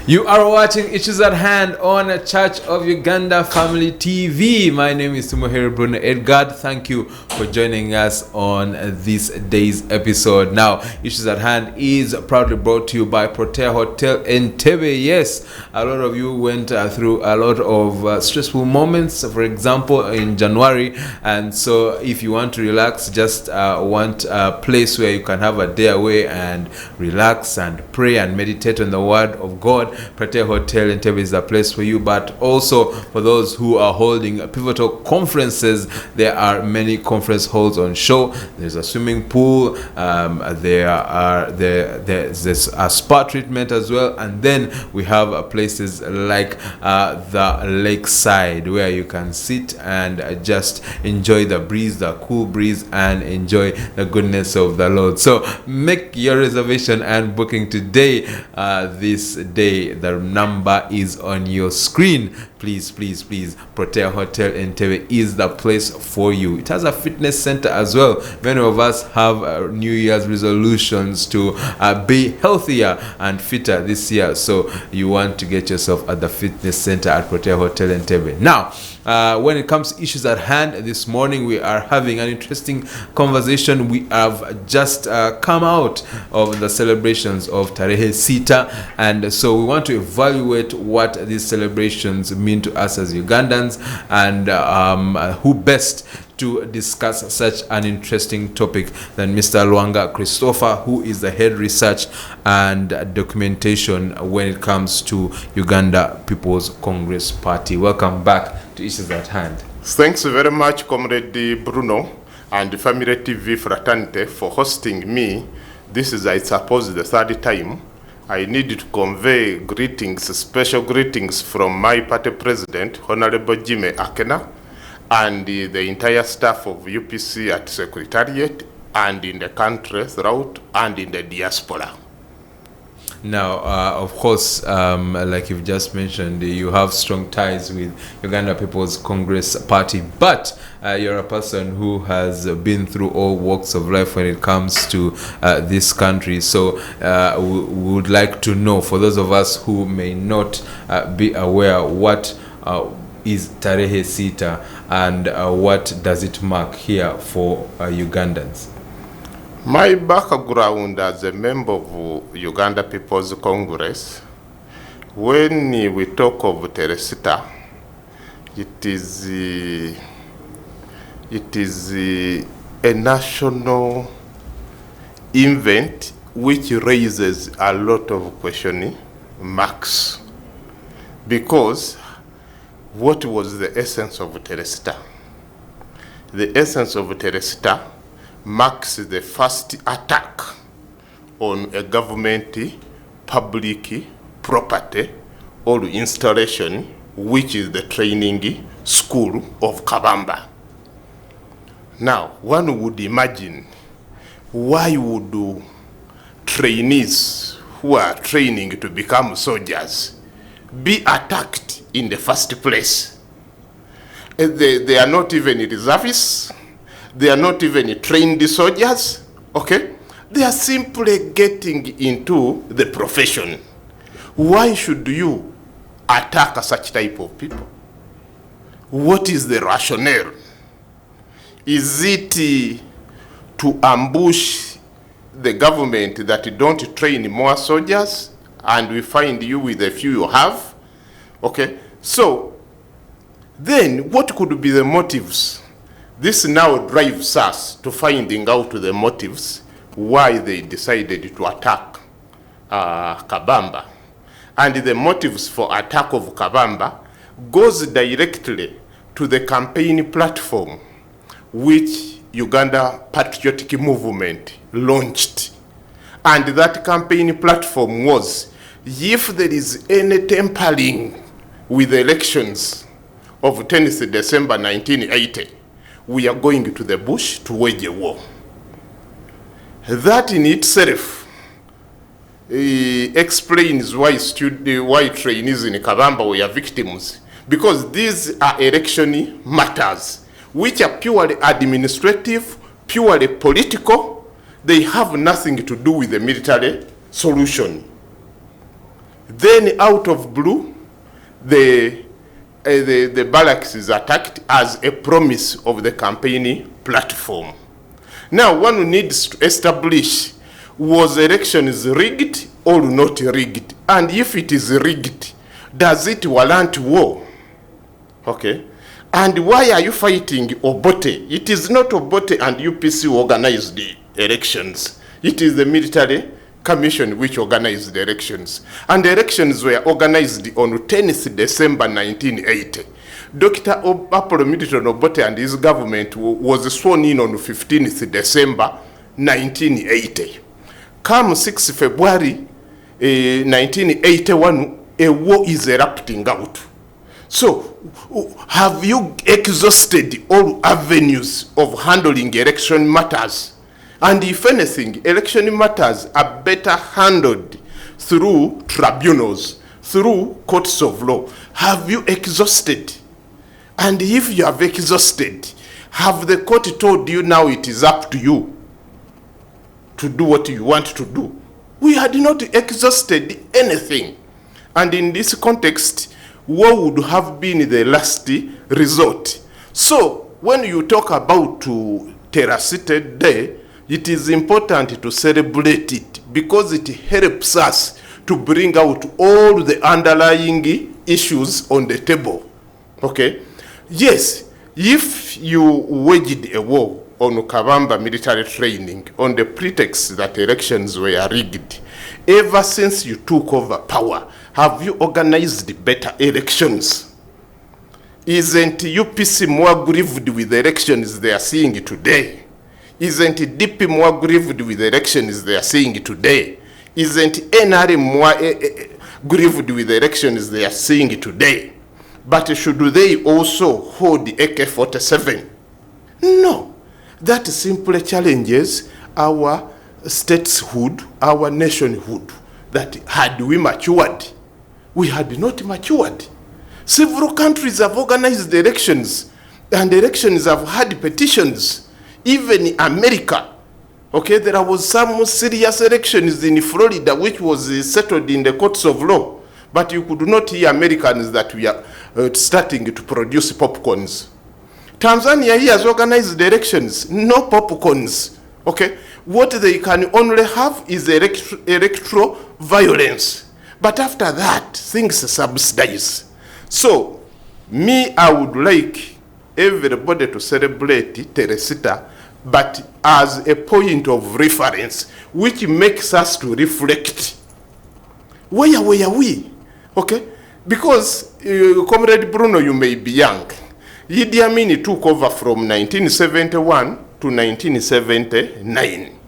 You are watching Issues at Hand on Church of Uganda Family TV. My name is Tumuhere Bruno Edgard. Thank you for joining us on this day's episode. Now, Issues at Hand is proudly brought to you by Tarehe Hotel Entebbe. Yes, a lot of you went through a lot of stressful moments, for example, in January. And so if you want to relax, just want a place where you can have a day away and relax and pray and meditate on the Word of God, Tarehe Hotel Entebbe is the place for you. But also for those who are holding pivotal conferences, there are many conference halls on show. There's a swimming pool, there's a spa treatment as well, and then we have places like the lakeside where you can sit and just enjoy the breeze, the cool breeze, and enjoy the goodness of the Lord. So make your reservation and booking today. This day, the number is on your screen. Please, Tarehe Hotel Entebbe is the place for you. It has a fitness center as well. Many of us have New Year's resolutions to be healthier and fitter this year. So you want to get yourself at the fitness center at Tarehe Hotel Entebbe. Now, when it comes to issues at hand, this morning we are having an interesting conversation. We have just come out of the celebrations of Tarehe Sita, and so we want to evaluate what these celebrations mean to us as Ugandans, and who best to discuss such an interesting topic than Mr. Lwanga Christopher, who is the head research and documentation when it comes to Uganda People's Congress Party. Welcome back to Issues at Hand. Thanks very much, Comrade Bruno and Family TV Fraternity, for hosting me. This is, I suppose, the third time. I need to convey greetings, special greetings from my party president, Honorable Jimmy Akena, and the entire staff of UPC at Secretariat and in the country throughout and in the diaspora. Now, of course, like you've just mentioned, you have strong ties with Uganda People's Congress Party, but you're a person who has been through all walks of life when it comes to this country. So we would like to know, for those of us who may not be aware, what is Tarehe Sita and what does it mark here for Ugandans? My background as a member of Uganda People's Congress, when we talk of Tarehe Sita, it is a national event which raises a lot of question marks, because what was the essence of Tarehe Sita? The essence of Tarehe Sita marks the first attack on a government public property or installation, which is the training school of Kabamba. Now, one would imagine, why would trainees who are training to become soldiers be attacked in the first place? They are not even reservists. They are not even trained soldiers, okay? They are simply getting into the profession. Why should you attack such type of people? What is the rationale? Is it to ambush the government that don't train more soldiers and we find you with the few you have? Okay, so then what could be the motives? This now drives us to finding out the motives why they decided to attack Kabamba. And the motives for attack of Kabamba goes directly to the campaign platform which Uganda Patriotic Movement launched. And that campaign platform was, if there is any tampering with the elections of 10th December 1980, we are going to the bush to wage a war. That in itself explains why trainees in Kabamba were victims, because these are election matters which are purely administrative, purely political. They have nothing to do with the military solution. Then out of blue, the barracks is attacked as a promise of the campaign platform. Now, one needs to establish, was elections rigged or not rigged? And if it is rigged, does it warrant war? Okay. And why are you fighting Obote? It is not Obote and UPC who organized the elections. It is the military commission which organized the elections. And the elections were organized on 10th December 1980. Dr. Apollo Milton Obote and his government was sworn in on 15th December 1980. Come 6 February 1981, a war is erupting out. So, have you exhausted all avenues of handling election matters? And if anything, election matters are better handled through tribunals, through courts of law. Have you exhausted? And if you have exhausted, have the court told you now it is up to you to do what you want to do? We had not exhausted anything. And in this context, war would have been the last resort. So, when you talk about Tarehe Sita Day, it is important to celebrate it because it helps us to bring out all the underlying issues on the table. Okay? Yes, if you waged a war on Kabamba military training on the pretext that elections were rigged, ever since you took over power, have you organized better elections? Isn't UPC more grieved with the elections they are seeing today? Isn't DP more grieved with the elections they are seeing today? Isn't NRM more grieved with the elections they are seeing today? But should they also hold the AK-47? No. That simply challenges our statehood, our nationhood. That had we matured, we had not matured. Several countries have organized elections, and elections have had petitions. Even in America, okay, there was some serious elections in Florida which was settled in the courts of law. But you could not hear Americans that we are starting to produce popcorns. Tanzania here has organized elections, no popcorns. Okay, what they can only have is electoral violence. But after that, things subsidize. So, I would like everybody to celebrate Tarehe Sita, but as a point of reference, which makes us to reflect. Where are we? Okay? Because, Comrade Bruno, you may be young. Idi Amin took over from 1971 to 1979.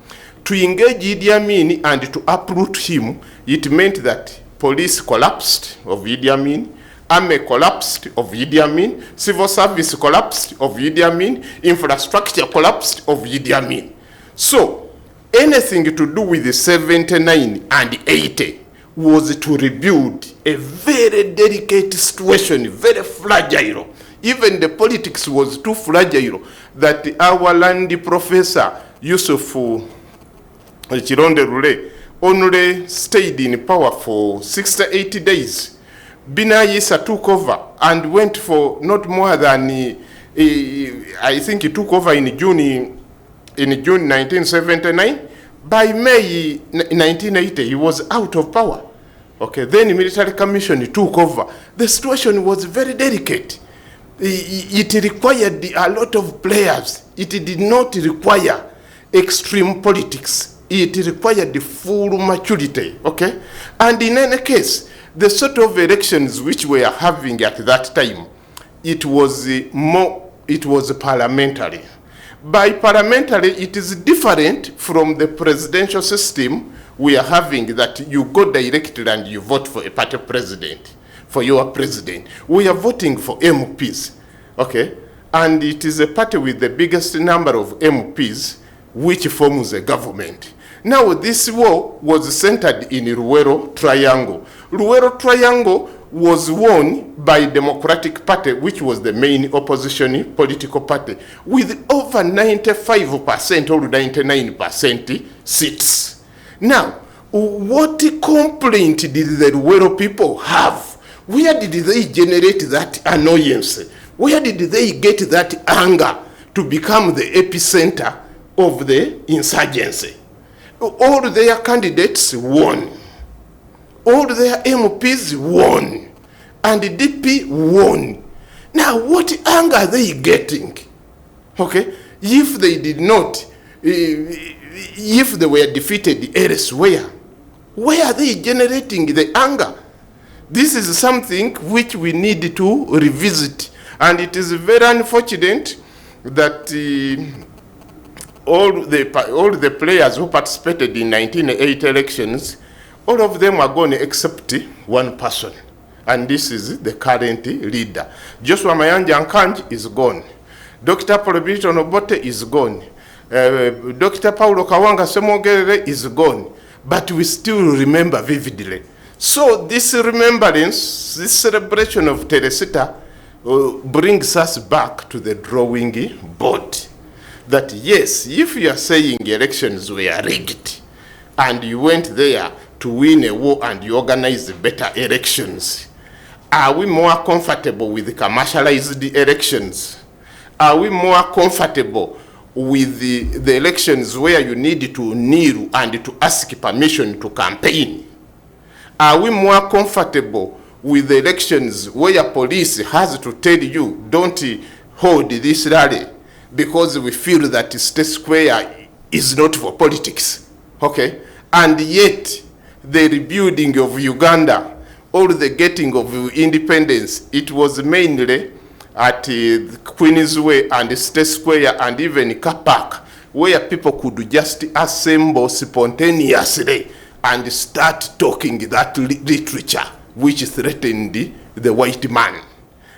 To engage Idi Amin and to uproot him, it meant that police collapsed of Idi Amin, army collapsed of Idi Amin, civil service collapsed of Idi Amin, infrastructure collapsed of Idi Amin. So, anything to do with the 79 and 80 was to rebuild a very delicate situation, very fragile. Even the politics was too fragile that our land professor, Yusuf Chironde Rule, only stayed in power for 68 days. Bina Yisa took over and went for not more than, I think he took over in June 1979. By May 1980, he was out of power. Okay, then the military commission took over. The situation was very delicate. It required a lot of players. It did not require extreme politics. It required the full maturity, okay? And in any case, the sort of elections which we are having at that time, it was parliamentary. By parliamentary, it is different from the presidential system we are having, that you go directly and you vote for a party president, for your president. We are voting for MPs, okay? And it is a party with the biggest number of MPs which forms a government. Now, this war was centered in Luwero Triangle. Luwero Triangle was won by Democratic Party, which was the main opposition political party, with over 95% or 99% seats. Now, What complaint did the Luwero people have? Where did they generate that annoyance? Where did they get that anger to become the epicenter of the insurgency? All their candidates won. All their MPs won. And the DP won. Now, what anger are they getting? Okay? If they did not, if they were defeated elsewhere, where are they generating the anger? This is something which we need to revisit. And it is very unfortunate that all the players who participated in 1980 elections, all of them are gone except one person. And this is the current leader. Joshua Mayanja Nkanji is gone. Dr. Polobito Obote is gone. Dr. Paulo Kawanga Semogerere is gone. But we still remember vividly. So this remembrance, this celebration of Tarehe Sita brings us back to the drawing board. That yes, if you are saying elections were rigged and you went there to win a war and you organized better elections, are we more comfortable with the commercialized elections? Are we more comfortable with the elections where you need to kneel and to ask permission to campaign? Are we more comfortable with the elections where police has to tell you, don't hold this rally because we feel that State Square is not for politics? Okay? And yet, the rebuilding of Uganda, all the getting of independence, it was mainly at Queen's Way and State Square and even Car Park, where people could just assemble spontaneously and start talking that literature which threatened the white man.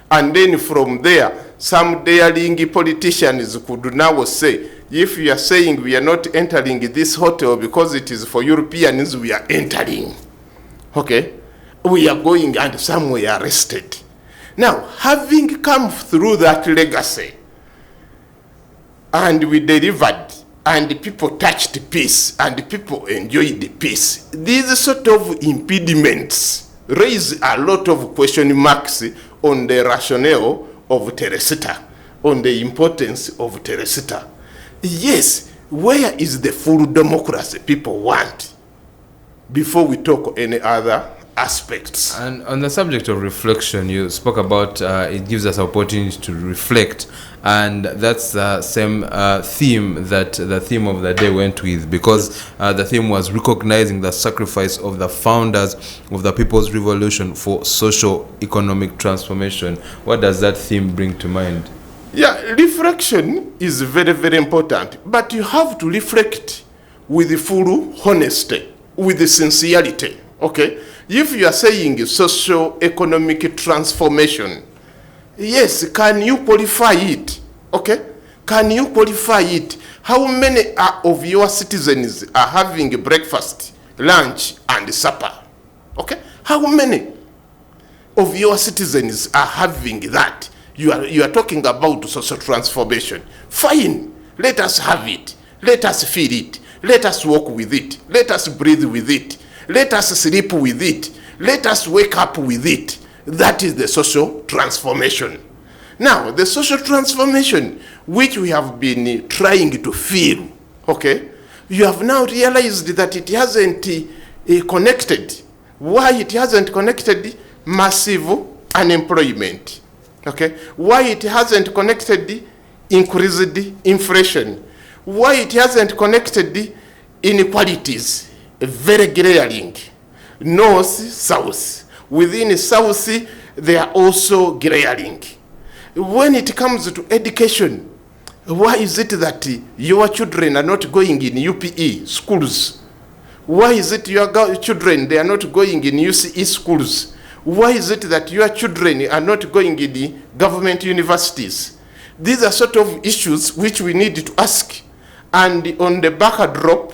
And then from there, some daring politicians could now say, if you are saying we are not entering this hotel because it is for Europeans, we are entering. Okay? We are going and some were arrested. Now, having come through that legacy, and we delivered, and people touched peace, and people enjoyed the peace, these sort of impediments raise a lot of question marks on the rationale of Tarehe Sita, on the importance of Tarehe Sita. Yes, where is the full democracy people want before we talk any other aspects? And on the subject of reflection, you spoke about it gives us opportunity to reflect, and that's the same theme that the theme of the day went with, because the theme was recognizing the sacrifice of the founders of the People's Revolution for socio-economic transformation. What does that theme bring to mind? Yeah, reflection is very, very important, but you have to reflect with the full honesty, with the sincerity, okay? If you are saying socio-economic transformation, yes, can you qualify it? Okay? Can you qualify it? How many of your citizens are having breakfast, lunch, and supper? Okay? How many of your citizens are having that? You are talking about social transformation. Fine. Let us have it. Let us feel it. Let us walk with it. Let us breathe with it. Let us sleep with it. Let us wake up with it. That is the social transformation. Now, the social transformation which we have been trying to feel, okay, you have now realized that it hasn't connected. Why it hasn't connected? Massive unemployment. Okay? Why it hasn't connected? Increased inflation. Why it hasn't connected? Inequalities. Very glaring. North, south. Within south, they are also glaring. When it comes to education, why is it that your children are not going in UPE schools? Why is it your children, they are not going in UCE schools? Why is it that your children are not going in the government universities? These are sort of issues which we need to ask. And on the backdrop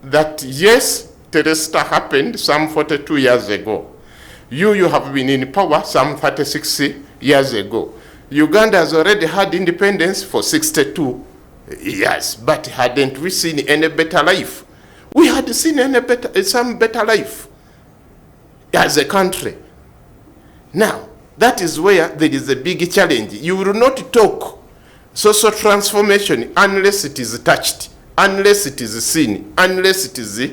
that, yes, Tarehe Sita happened some 42 years ago. You have been in power some 36 years ago. Uganda has already had independence for 62 years, but hadn't we seen any better life? we had seen some better life as a country. Now, that is where there is a big challenge. You will not talk social transformation unless it is touched, unless it is seen, unless it is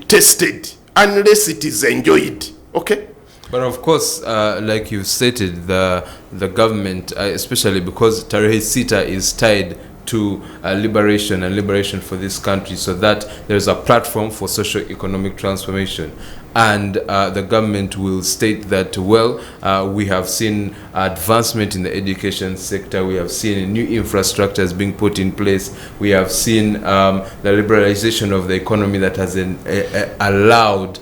tested, unless it is enjoyed. Okay? But of course, like you stated, the government, especially because Tarehe Sita is tied to liberation for this country, so that there's a platform for socio-economic transformation. And the government will state that, well, we have seen advancement in the education sector, we have seen new infrastructures being put in place, we have seen the liberalization of the economy that has allowed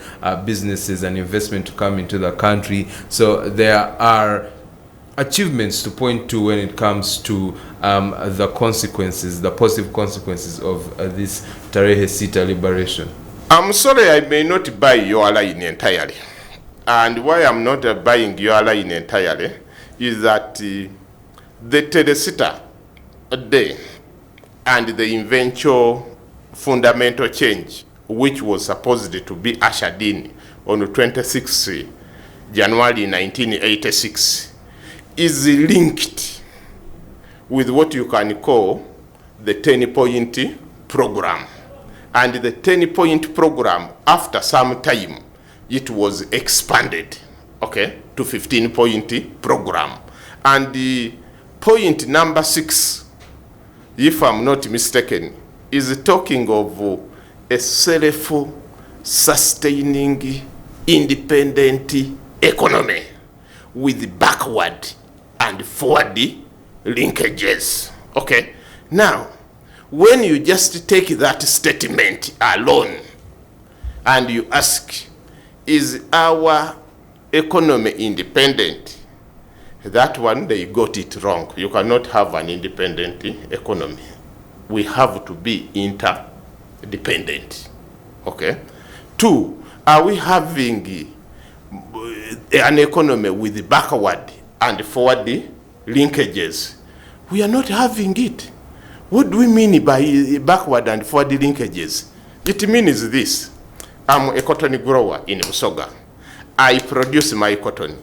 businesses and investment to come into the country. So there are achievements to point to when it comes to the consequences, the positive consequences of this Tarehe Sita liberation. I'm sorry, I may not buy your line entirely. And why I'm not buying your line entirely is that the Tarehe Sita day and the eventual fundamental change, which was supposed to be ushered in on 26 January 1986, is linked with what you can call the 10-point program. And the 10-point program, after some time, it was expanded, okay, to 15-point program. And the point number 6, if I'm not mistaken, is talking of a self-sustaining, independent economy with backward and forward linkages, okay? Now, when you just take that statement alone and you ask, is our economy independent? That one, they got it wrong. You cannot have an independent economy. We have to be interdependent, okay? 2, are we having an economy with backward and forward linkages? We are not having it. What do we mean by backward and forward linkages? It means this. I'm a cotton grower in Musoga. I produce my cotton.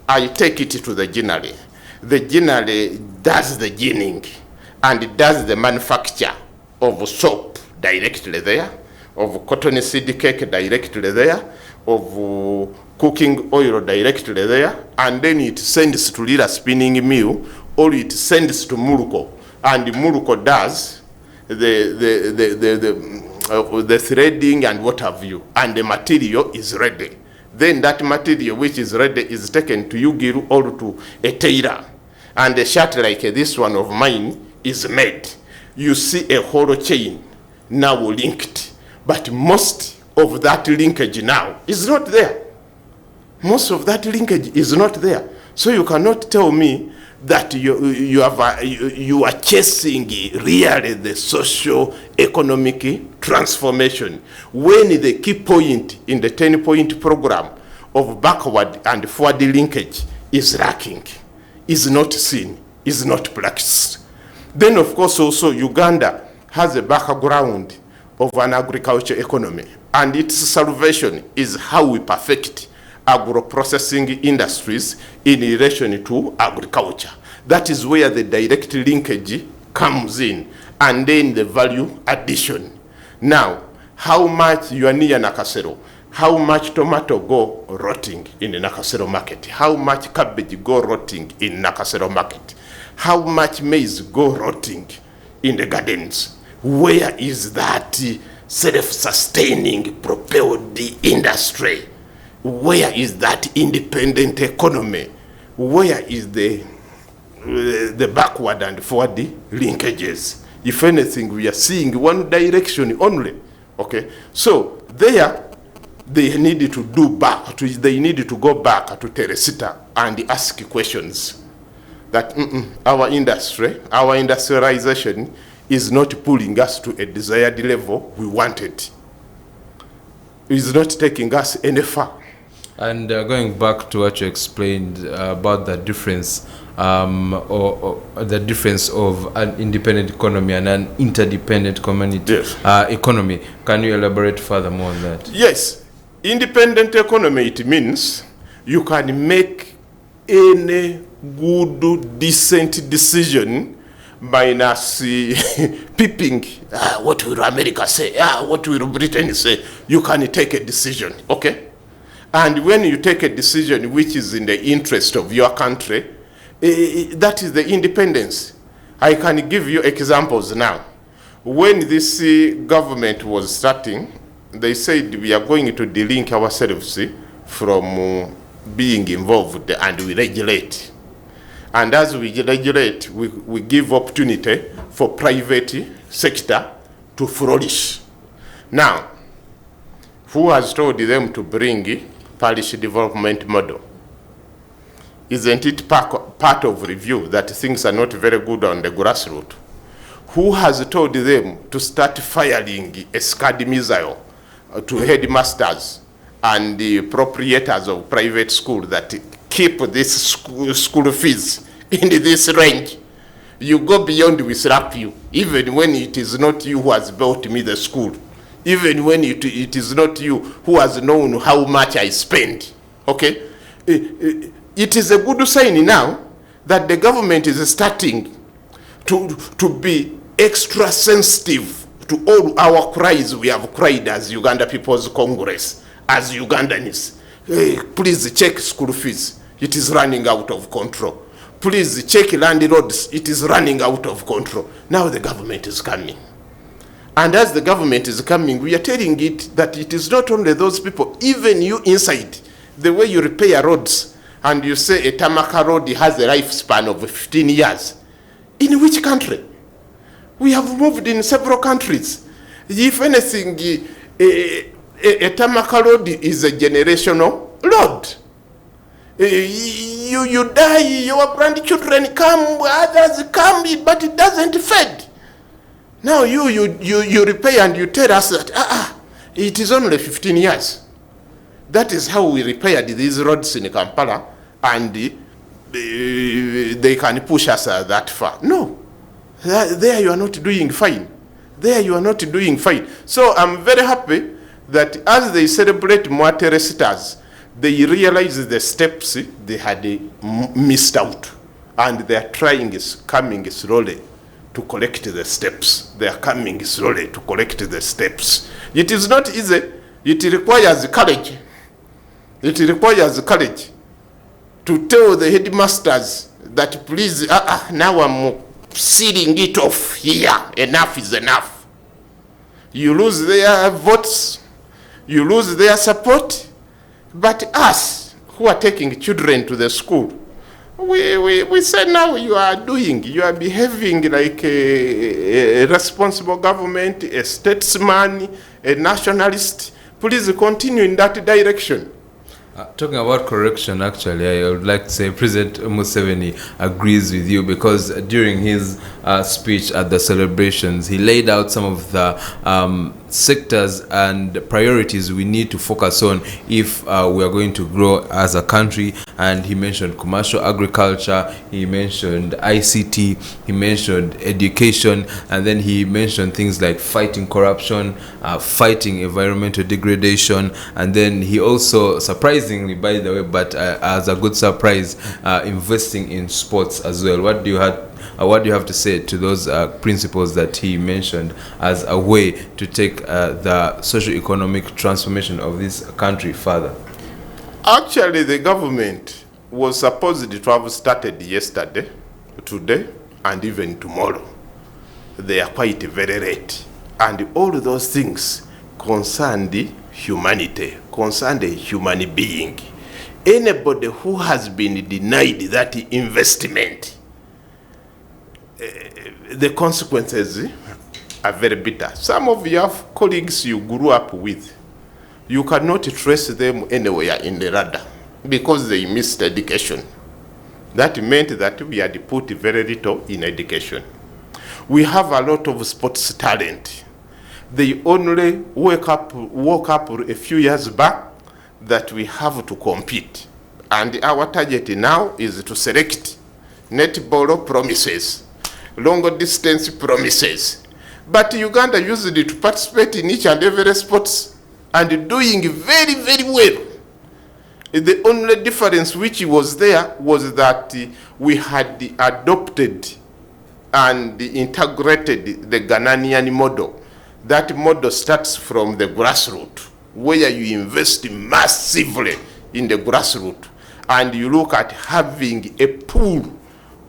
I take it to the ginnery. The ginnery does the ginning and does the manufacture of soap directly there, of cotton seed cake directly there, of cooking oil directly there, and then it sends to Lila spinning mill, or it sends to Muruko. And Muruko does the threading and what have you, and the material is ready. Then that material which is ready is taken to Yugiru or to a tailor, and a shirt like this one of mine is made. You see a whole chain now linked, but most of that linkage now is not there. Most of that linkage is not there. So you cannot tell me that you are chasing really the socio-economic transformation when the key point in the 10-point program of backward and forward linkage is lacking, is not seen, is not practiced. Then of course also Uganda has a background of an agriculture economy, and its salvation is how we perfect agro-processing industries in relation to agriculture. That is where the direct linkage comes in, and then the value addition. Now, how much you are near Nakasero, how much tomato go rotting in the Nakasero market, how much cabbage go rotting in Nakasero market, how much maize go rotting in the gardens. Where is that self-sustaining propelled industry? Where is that independent economy? Where is the backward and forward linkages? If anything, we are seeing one direction only. Okay, so there they need to do back to, they need to go back to Tarehe Sita and ask questions that our industry, our industrialization is not pulling us to a desired level we wanted. It is not taking us any far. And going back to what you explained about the difference, or the difference of an independent economy and an interdependent community economy, can you elaborate further on that? Yes, independent economy, it means you can make any good, decent decision minus peeping. What will America say? What will Britain say? You can take a decision, okay? And when you take a decision which is in the interest of your country, that is the independence. I can give you examples now. When this government was starting, they said we are going to delink ourselves from being involved, and we regulate. And as we regulate, we give opportunity for private sector to flourish. Now, who has told them to bring parish development model? Isn't it part of review that things are not very good on the grassroots? Who has told them to start firing a Scud missile to headmasters and the proprietors of private school that keep this school fees in this range? You go beyond, we slap you, even when it is not you who has built me the school, even when it is not you who has known how much I spend, okay? It is a good sign now that the government is starting to be extra sensitive to all our cries we have cried as Uganda People's Congress, as Ugandans. Hey, please check school fees. It is running out of control. Please check landlords. It is running out of control. Now the government is coming. And as the government is coming, we are telling it that it is not only those people, even you inside, the way you repair roads, and you say a Tamaka road has a lifespan of 15 years. In which country? We have moved in several countries. If anything, a Tamaka road is a generational road. You die, your grandchildren come, others come, but it doesn't fade. Now you repair and you tell us that it is only 15 years. That is how we repaired these roads in Kampala, and they can push us that far. No, there you are not doing fine. There you are not doing fine. So I'm very happy that as they celebrate Tarehe Sita, they realize the steps they had missed out, and they are coming slowly to collect the steps. They are coming slowly to collect the steps. It is not easy. It requires courage. It requires courage to tell the headmasters that please, now I'm sealing it off here. Enough is enough. You lose their votes, you lose their support, but us who are taking children to the school, we say now you are behaving like a responsible government, a statesman, a nationalist. Please continue in that direction. Talking about correction, actually, I would like to say President Museveni agrees with you, because during his speech at the celebrations, he laid out some of the sectors and priorities we need to focus on if we are going to grow as a country. And he mentioned commercial agriculture, he mentioned ICT, he mentioned education, and then he mentioned things like fighting corruption, fighting environmental degradation, and then he also, surprisingly by the way, but as a good surprise, investing in sports as well. What do you have to say to those principles that he mentioned as a way to take the socio-economic transformation of this country further? Actually, the government was supposed to have started yesterday, today, and even tomorrow. They are quite very late. And all those things concern the humanity, concern the human being. Anybody who has been denied that investment, the consequences are very bitter. Some of your colleagues you grew up with, you cannot trace them anywhere in the radar because they missed education. That meant that we had put very little in education. We have a lot of sports talent. They only woke up a few years back. that we have to compete. And our target now is to select netball promises, long distance promises. But Uganda used it to participate in each and every sports and doing very, very well. The only difference which was there was that we had adopted and integrated the Ghanaian model. That model starts from the grassroots, where you invest massively in the grassroots, and you look at having a pool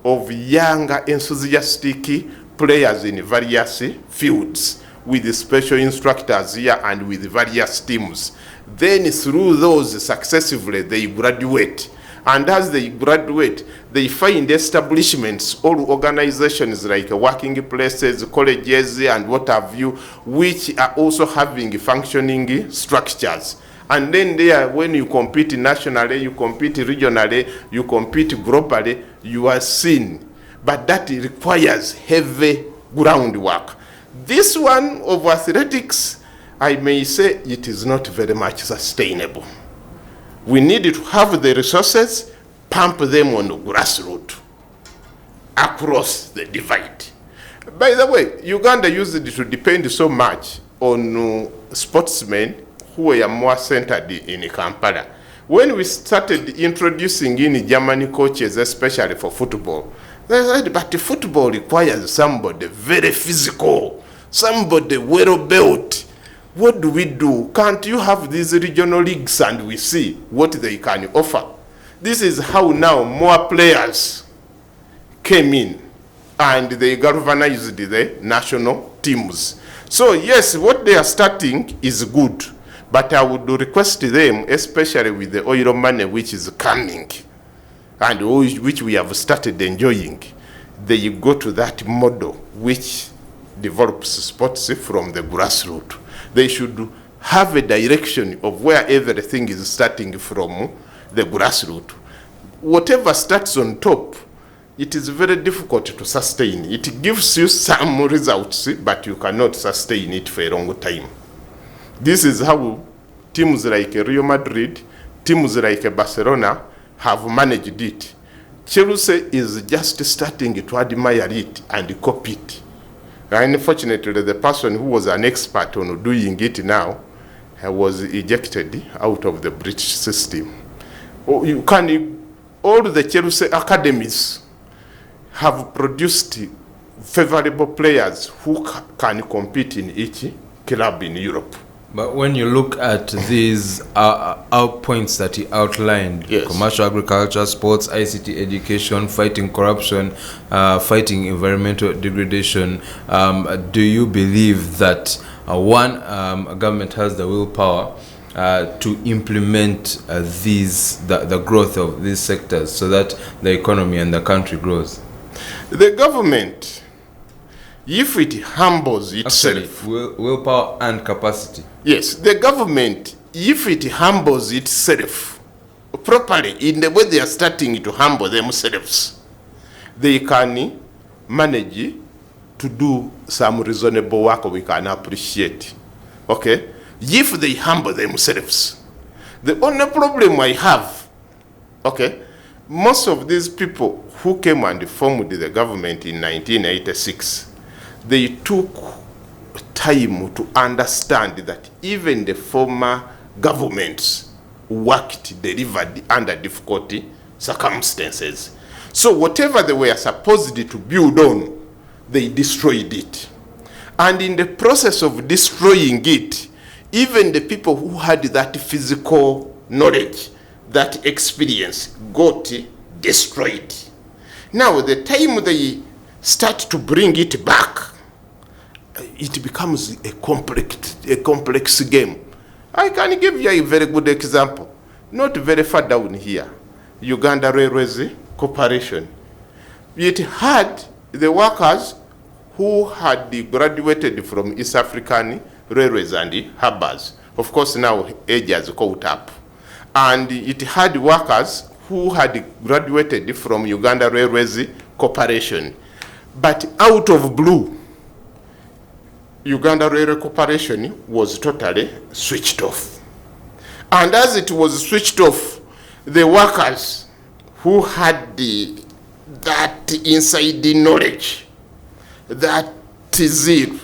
of younger, enthusiastic players in various fields, with special instructors here and with various teams. Then through those successively they graduate. And as they graduate, they find establishments or organizations like working places, colleges, and what have you, which are also having functioning structures. And then there, when you compete nationally, you compete regionally, you compete globally, you are seen. But that requires heavy groundwork. This one of athletics, I may say it is not very much sustainable. We need to have the resources, pump them on the grassroots across the divide. By the way, Uganda used it to depend so much on sportsmen who were more centered in Kampala. When we started introducing in Germany coaches, especially for football, they said, but football requires somebody very physical, somebody well-built. What do we do? Can't you have these regional leagues and we see what they can offer? This is how now more players came in and they galvanized the national teams. So yes, what they are starting is good, but I would request them, especially with the oil money which is coming and which we have started enjoying, they go to that model which develops sports from the grassroots. They should have a direction of where everything is starting from the grassroots. Whatever starts on top, it is very difficult to sustain. It gives you some results, but you cannot sustain it for a long time. This is how teams like Real Madrid, teams like Barcelona have managed it. Chelsea is just starting to admire it and copy it. Unfortunately, the person who was an expert on doing it now was ejected out of the British system. All the Chelsea academies have produced favorable players who can compete in each club in Europe. But when you look at these points that he outlined, yes, commercial agriculture, sports, ICT education, fighting corruption, fighting environmental degradation, do you believe that a government has the willpower to implement the growth of these sectors so that the economy and the country grows? The government, if it humbles itself... Actually, willpower and capacity. Yes, the government, if it humbles itself properly, in the way they are starting to humble themselves, they can manage to do some reasonable work we can appreciate. Okay? If they humble themselves. The only problem I have, okay, most of these people who came and formed the government in 1986, they took time to understand that even the former governments delivered under difficult circumstances. So whatever they were supposed to build on, they destroyed it. And in the process of destroying it, even the people who had that physical knowledge, that experience, got destroyed. Now, the time they start to bring it back, it becomes a complex game. I can give you a very good example. Not very far down here, Uganda Railways Corporation. It had the workers who had graduated from East African Railways and Harbors. Of course, now age has caught up. And it had workers who had graduated from Uganda Railways Corporation. But out of blue, Uganda Railway Corporation was totally switched off. And as it was switched off, the workers who had that inside knowledge, that zeal,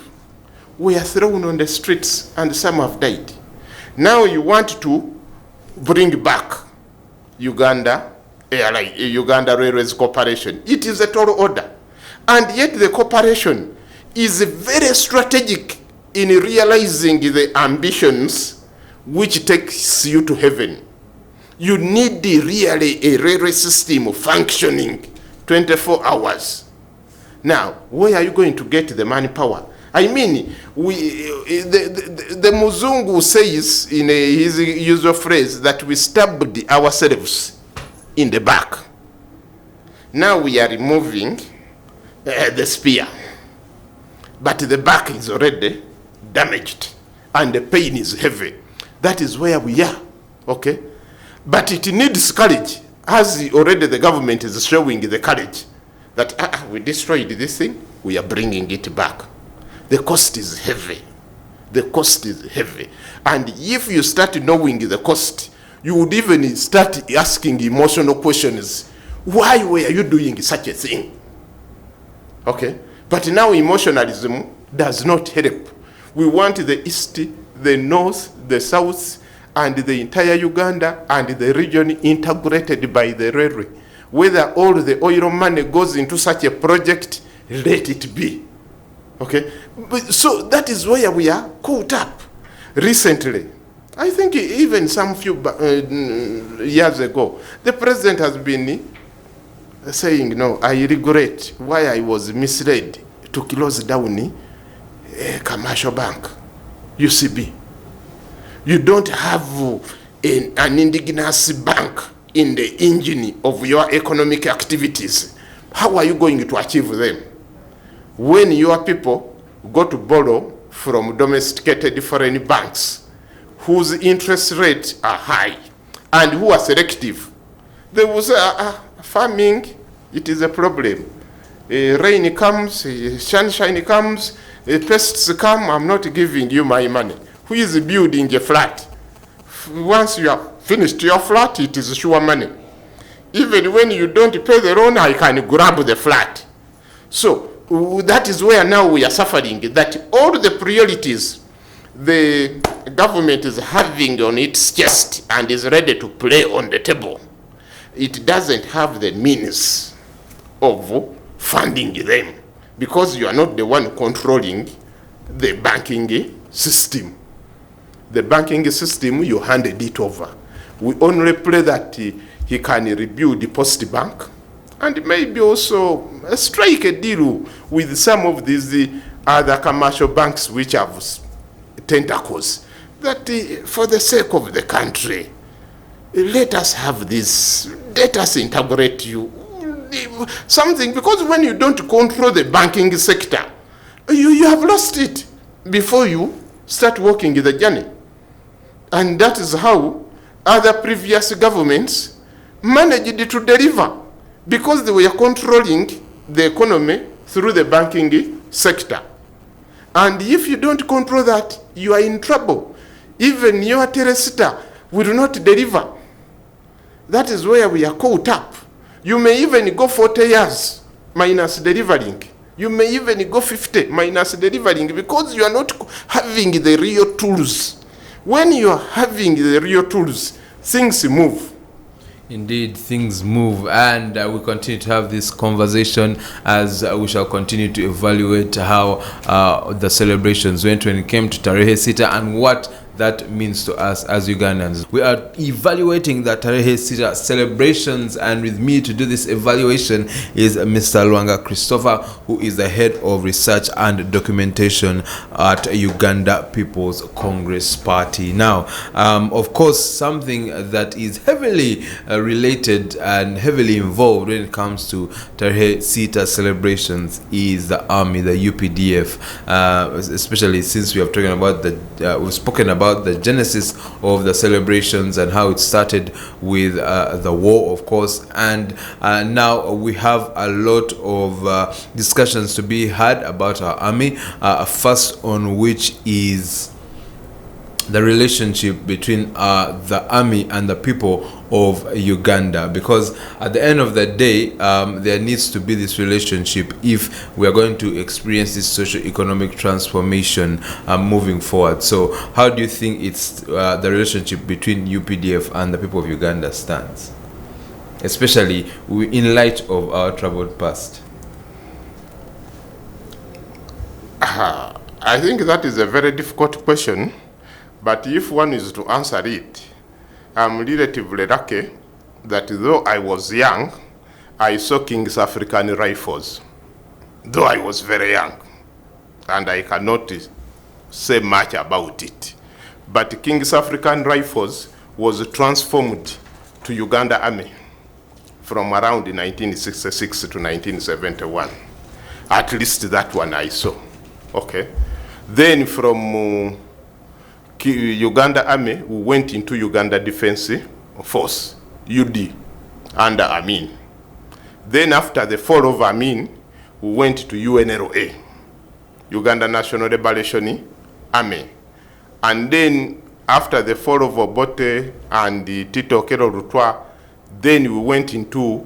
were thrown on the streets and some have died. Now you want to bring back Uganda Railways Corporation. It is a tall order. And yet the corporation is very strategic in realizing the ambitions which takes you to heaven. You need really a railway system functioning 24 hours. Now, where are you going to get the manpower? I mean, the Muzungu says in his usual phrase that we stabbed ourselves in the back. Now we are removing the spear, but the back is already damaged and the pain is heavy. That is where we are, okay? But it needs courage, as already the government is showing the courage that we destroyed this thing, we are bringing it back. The cost is heavy. The cost is heavy. And if you start knowing the cost, you would even start asking emotional questions. Why were you doing such a thing? Okay? But now emotionalism does not help. We want the East, the North, the South, and the entire Uganda and the region integrated by the railway. Whether all the oil money goes into such a project, let it be. Okay? So that is where we are caught up. Recently, I think even some few years ago, the president has been saying, no, I regret why I was misled to close down a commercial bank, UCB. You don't have an indigenous bank in the engine of your economic activities. How are you going to achieve them? When your people go to borrow from domesticated foreign banks whose interest rates are high and who are selective, they will say, farming, it is a problem. Rain comes, sunshine comes, pests come, I'm not giving you my money. Who is building a flat? Once you have finished your flat, it is sure money. Even when you don't pay the loan, I can grab the flat. So that is where now we are suffering, that all the priorities the government is having on its chest and is ready to play on the table, it doesn't have the means of funding them because you are not the one controlling the banking system. The banking system, you handed it over. We only pray that he can rebuild the post bank and maybe also strike a deal with some of these other commercial banks which have tentacles. That for the sake of the country, let us have this, let us integrate you. Something, because when you don't control the banking sector, you have lost it before you start walking the journey. And that is how other previous governments managed to deliver, because they were controlling the economy through the banking sector. And if you don't control that, you are in trouble. Even your Tarehe Sita will not deliver. That is where we are caught up. You may even go 40 years minus delivering. You may even go 50 minus delivering because you are not having the real tools. When you are having the real tools, things move. Indeed, things move, and we continue to have this conversation as we shall continue to evaluate how the celebrations went when it came to Tarehe Sita and what that means to us as Ugandans. We are evaluating the Tarehe Sita celebrations, and with me to do this evaluation is Mr. Lwanga Christopher, who is the head of research and documentation at Uganda People's Congress Party. Now, of course, something that is heavily related and heavily involved when it comes to Tarehe Sita celebrations is the army, the UPDF, especially since we have talking about we've spoken about the genesis of the celebrations and how it started with the war, of course, and now we have a lot of discussions to be had about our army, first on which is the relationship between the army and the people of Uganda, because at the end of the day, there needs to be this relationship if we are going to experience this socio-economic transformation moving forward. So how do you think it's the relationship between UPDF and the people of Uganda stands, especially in light of our troubled past? I think that is a very difficult question. But if one is to answer it, I'm relatively lucky that though I was young, I saw King's African Rifles, though I was very young, and I cannot say much about it. But King's African Rifles was transformed to Uganda Army from around 1966 to 1971. At least that one I saw. Okay. Then from Uganda Army, we went into Uganda Defense Force, UD, under Amin. Then after the fall of Amin, we went to UNLA, Uganda National Liberation Army. And then after the fall of Obote and Tito Okello Lutwa, then we went into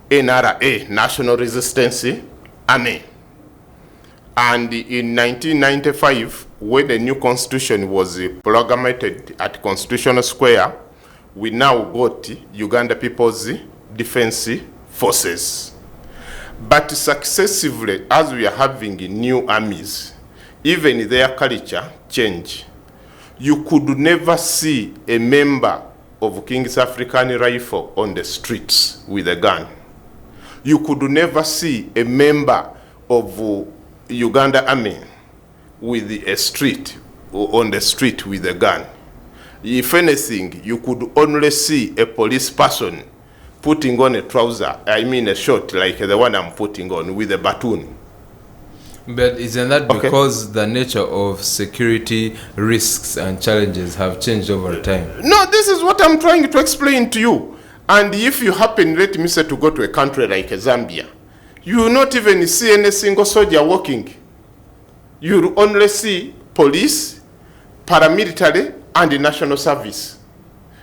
NRA, National Resistance Army. And in 1995, when the new constitution was proclaimed at Constitutional Square, we now got Uganda People's Defense Forces. But successively, as we are having new armies, even their culture change. You could never see a member of King's African Rifle on the streets with a gun. You could never see a member of Uganda Army with a street or on the street with a gun. If anything, you could only see a police person putting on a trouser, I mean a short like the one I'm putting on, with a baton. But isn't that because the nature of security risks and challenges have changed over time? No, this is what I'm trying to explain to you. And if you happen, let me say, to go to a country like Zambia, you will not even see any single soldier walking. You will only see police, paramilitary, and the national service.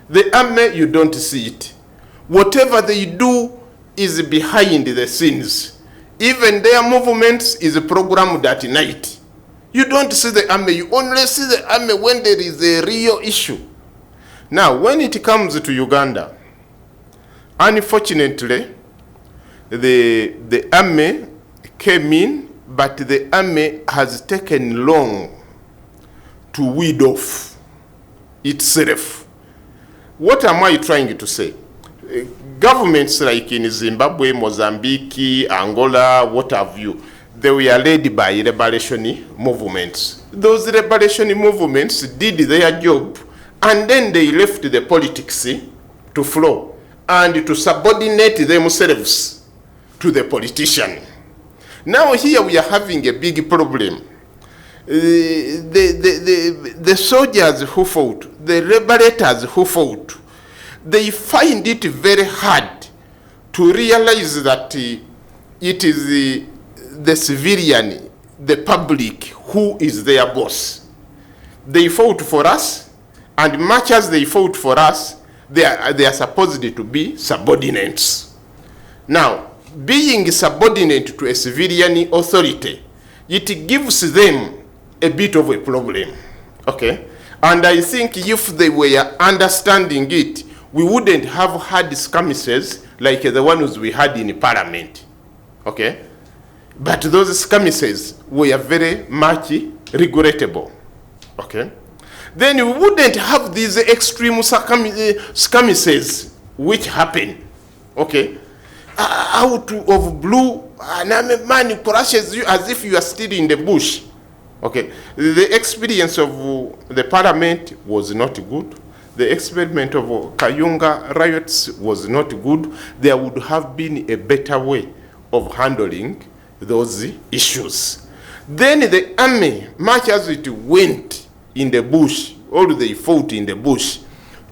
The army, you don't see it. Whatever they do is behind the scenes. Even their movements is programmed at night. You don't see the army. You only see the army when there is a real issue. Now, when it comes to Uganda, unfortunately, the army came in, but the army has taken long to weed off itself. What am I trying to say? Governments like in Zimbabwe, Mozambique, Angola, what have you, they were led by liberation movements. Those liberation movements did their job, and then they left the politics to flow and to subordinate themselves to the politician. Now here we are having a big problem. The soldiers who fought, the liberators who fought, they find it very hard to realize that it is the civilian, the public, who is their boss. They fought for us, and much as they fought for us, they are supposed to be subordinates. Now, being subordinate to a civilian authority, it gives them a bit of a problem, okay? And I think if they were understanding it, we wouldn't have had skirmishes like the ones we had in Parliament, okay? But those skirmishes were very much regrettable, okay? Then we wouldn't have these extreme skirmishes which happen, okay? Out of blue, an army man crashes you as if you are still in the bush, okay? The experience of the Parliament was not good. The experiment of Kayunga riots was not good. There would have been a better way of handling those issues. Then the army, much as it went in the bush, or they fought in the bush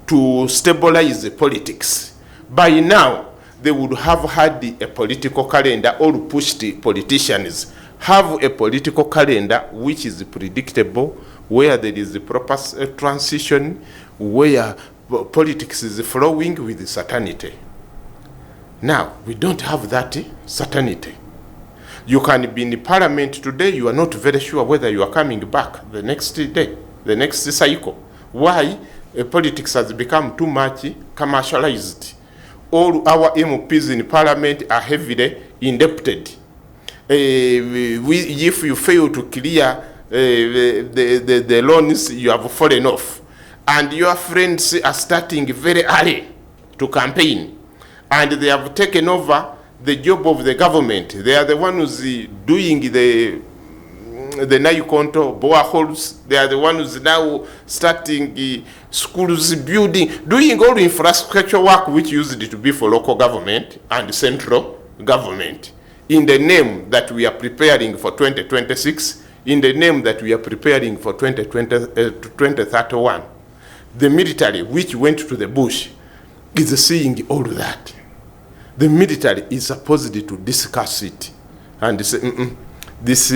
to stabilize the politics, by now they would have had a political calendar or pushed the politicians have a political calendar which is predictable, where there is a proper transition, where politics is flowing with certainty. Now, we don't have that certainty. You can be in parliament today, you are not very sure whether you are coming back the next day, the next cycle. Why? Politics has become too much commercialized. All our MPs in parliament are heavily indebted. If you fail to clear the loans, you have fallen off. And your friends are starting very early to campaign. And they have taken over the job of the government. They are the ones doing the Naikonto boreholes. They are the ones now starting schools, building, doing all infrastructure work which used to be for local government and central government, in the name that we are preparing for 2026, in the name that we are preparing for 2031. The military, which went to the bush, is seeing all that. The military is supposed to discuss it and say, this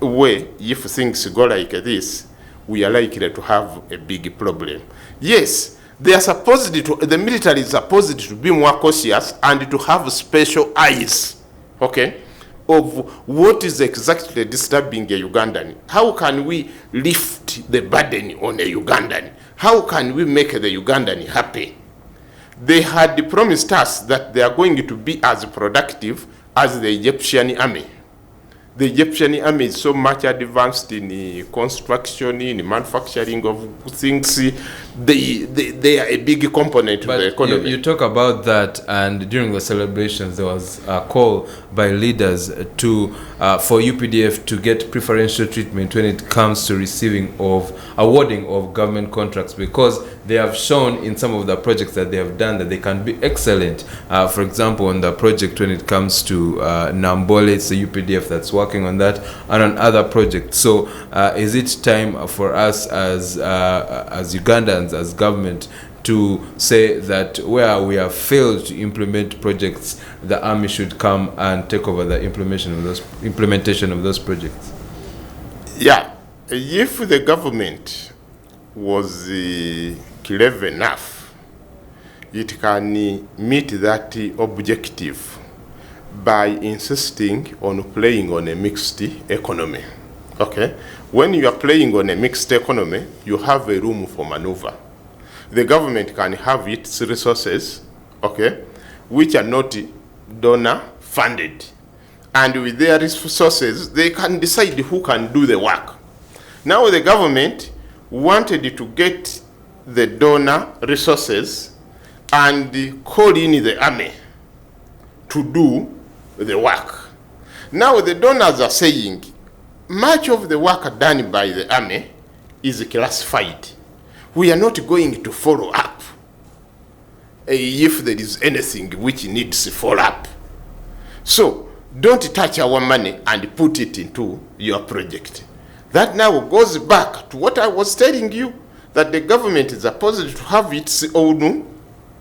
way, if things go like this, we are likely to have a big problem. Yes, they are supposed to, the military is supposed to be more cautious and to have special eyes, okay, of what is exactly disturbing a Ugandan. How can we lift the burden on a Ugandan? How can we make the Ugandan happy? They had promised us that they are going to be as productive as the Egyptian army. The Egyptian army is so much advanced in construction, in manufacturing of things. They are a big component of the economy. You talk about that, and during the celebrations, there was a call by leaders to for UPDF to get preferential treatment when it comes to receiving of awarding of government contracts, because they have shown in some of the projects that they have done that they can be excellent. For example, on the project when it comes to Nambole, it's the UPDF that's working on that, and on other projects. So is it time for us as Ugandans, as government, to say that where we have failed to implement projects, the army should come and take over the implementation of those projects? Yeah, if the government was clever enough, it can meet that objective by insisting on playing on a mixed economy. Okay? When you are playing on a mixed economy, you have a room for maneuver. The government can have its resources, okay, which are not donor funded. And with their resources, they can decide who can do the work. Now the government wanted to get the donor resources and call in the army to do the work. Now the donors are saying much of the work done by the army is classified. We are not going to follow up if there is anything which needs follow up. So don't touch our money and put it into your project. That now goes back to what I was telling you, that the government is supposed to have its own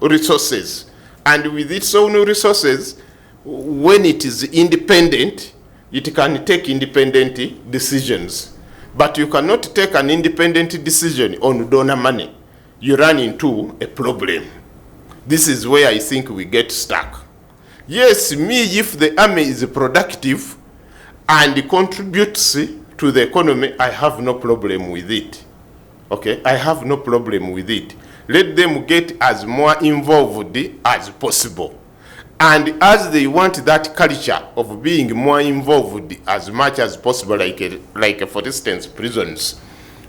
resources. And with its own resources, when it is independent, it can take independent decisions. But you cannot take an independent decision on donor money. You run into a problem. This is where I think we get stuck. Yes, if the army is productive and contributes to the economy, I have no problem with it. Okay, I have no problem with it. Let them get as more involved as possible. And as they want that culture of being more involved as much as possible, like for instance, prisons.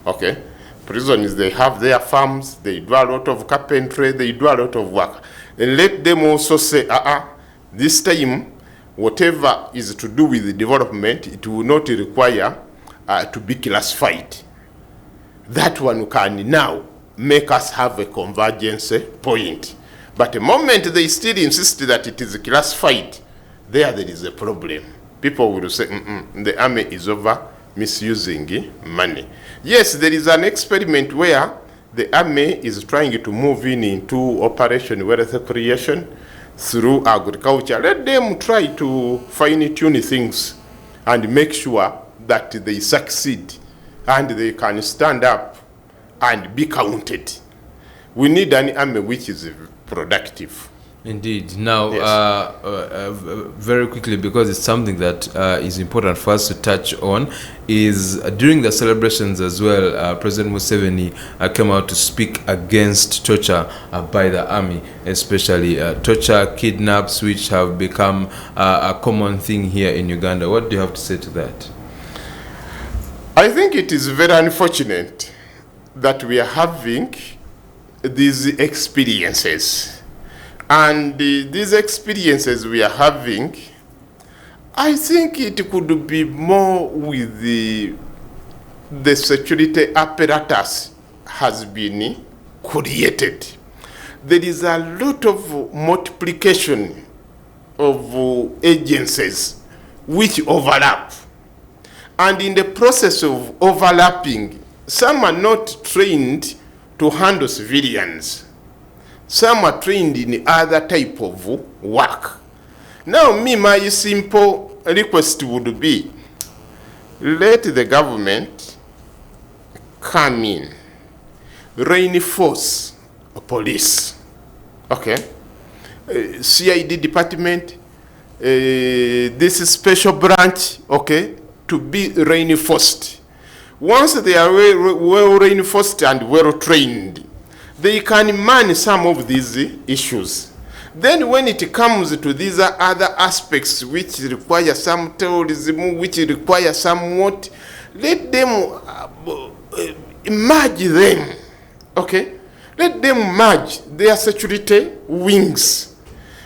Okay, prisons, they have their farms, they do a lot of carpentry, they do a lot of work. And let them also say, this time, whatever is to do with the development, it will not require to be classified. That one can now make us have a convergence point. But the moment they still insist that it is classified, there is a problem. People will say, the army is over misusing money. Yes, there is an experiment where the army is trying to move into operation wealth creation through agriculture. Let them try to fine-tune things. and make sure that they succeed and they can stand up and be counted. We need an army which is productive. Indeed. Now, Yes. very quickly, because it's something that is important for us to touch on, is during the celebrations as well, President Museveni came out to speak against torture by the army, especially torture, kidnaps, which have become a common thing here in Uganda. What do you have to say to that? I think it is very unfortunate that we are having these experiences. And these experiences we are having, I think it could be more with the security apparatus has been created. There is a lot of multiplication of agencies which overlap. And in the process of overlapping, some are not trained to handle civilians. Some are trained in other type of work. Now, my simple request would be, let the government come in, reinforce police, okay? CID department, this special branch, okay, to be reinforced. Once they are well reinforced and well trained, they can manage some of these issues. Then when it comes to these other aspects which require some terrorism, which require somewhat, let them merge them, okay? Let them merge their security wings.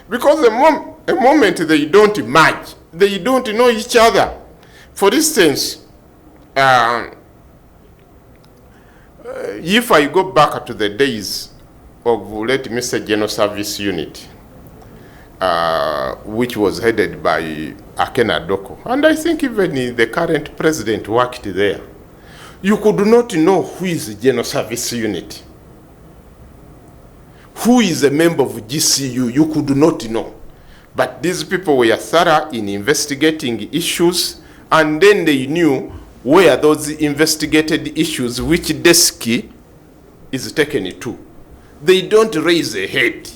Because the moment they don't merge, they don't know each other. For instance, if I go back to the days of, let me say, General Service Unit, which was headed by Akena Doko, and I think even the current president worked there, you could not know who is General Service Unit, who is a member of GCU, you could not know. But these people were thorough in investigating issues, and then they knew where those investigated issues, which desk is taken to. They don't raise a head.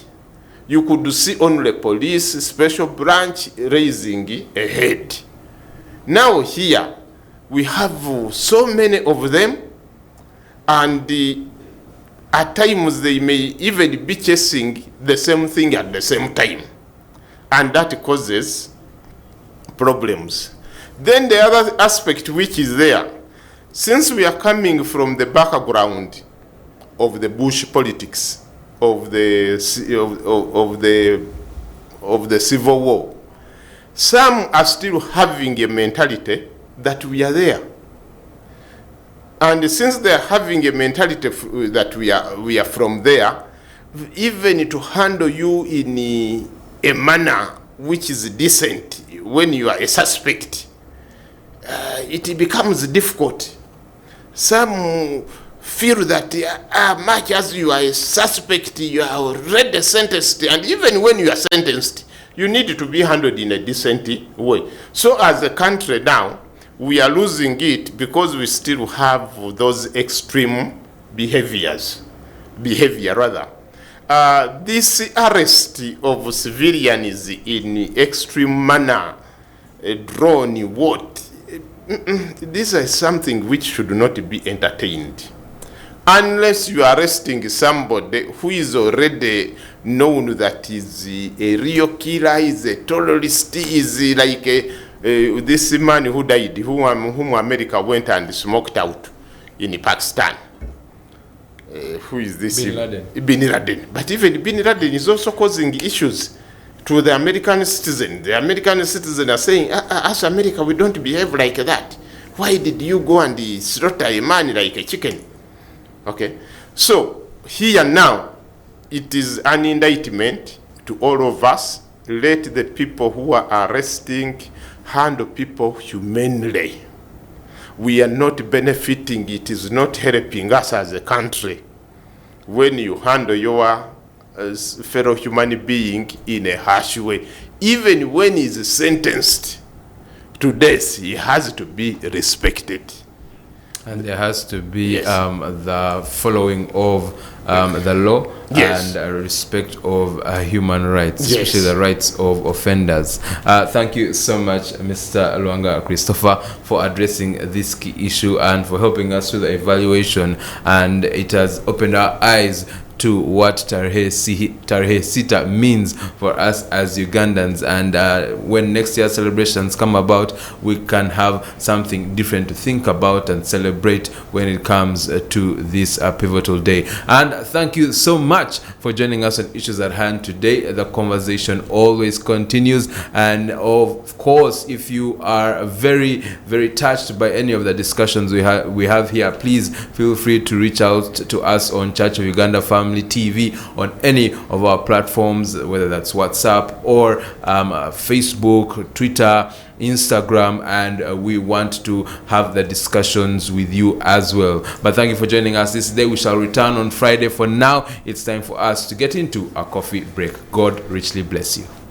You could see only police, special branch raising a head. Now here, we have so many of them, and at times they may even be chasing the same thing at the same time. And that causes problems. Then the other aspect which is there, since we are coming from the background of the Bush politics, of the Civil War, some are still having a mentality that we are there. And since they are having a mentality that we are from there, even to handle you in a manner which is decent when you are a suspect, it becomes difficult. Some feel that much as you are a suspect, you are already sentenced, and even when you are sentenced, you need to be handled in a decent way. So as a country now, we are losing it because we still have those extreme behavior. This arrest of civilians in extreme manner, drone, what? This is something which should not be entertained. Unless you are arresting somebody who is already known that is a real killer, is a terrorist, is like this man who died, whom America went and smoked out in Pakistan. Who is this? Bin Laden. Bin Laden. But even Bin Laden is also causing issues to the American citizen. The American citizen are saying, as America, we don't behave like that. Why did you go and slaughter a man like a chicken? Okay. So here now, it is an indictment to all of us. Let the people who are arresting handle people humanely. We are not benefiting. It is not helping us as a country when you handle your fellow human being in a harsh way. Even when he is sentenced, to death, he has to be respected. And there has to be Yes. the following of the law Yes. and respect of human rights, Yes. especially the rights of offenders. Thank you so much, Mr. Lwanga Christopher, for addressing this key issue and for helping us with the evaluation. And it has opened our eyes to what Tarehe Sita means for us as Ugandans, and when next year's celebrations come about, we can have something different to think about and celebrate when it comes to this pivotal day. And thank you so much for joining us on Issues at Hand today. The conversation always continues, and of course, if you are very, very touched by any of the discussions we have here, please feel free to reach out to us on Church of Uganda Family TV on any of our platforms, whether that's WhatsApp or Facebook, Twitter, Instagram, and we want to have the discussions with you as well. But thank you for joining us this day. We shall return on Friday. For now, it's time for us to get into a coffee break. God richly bless you.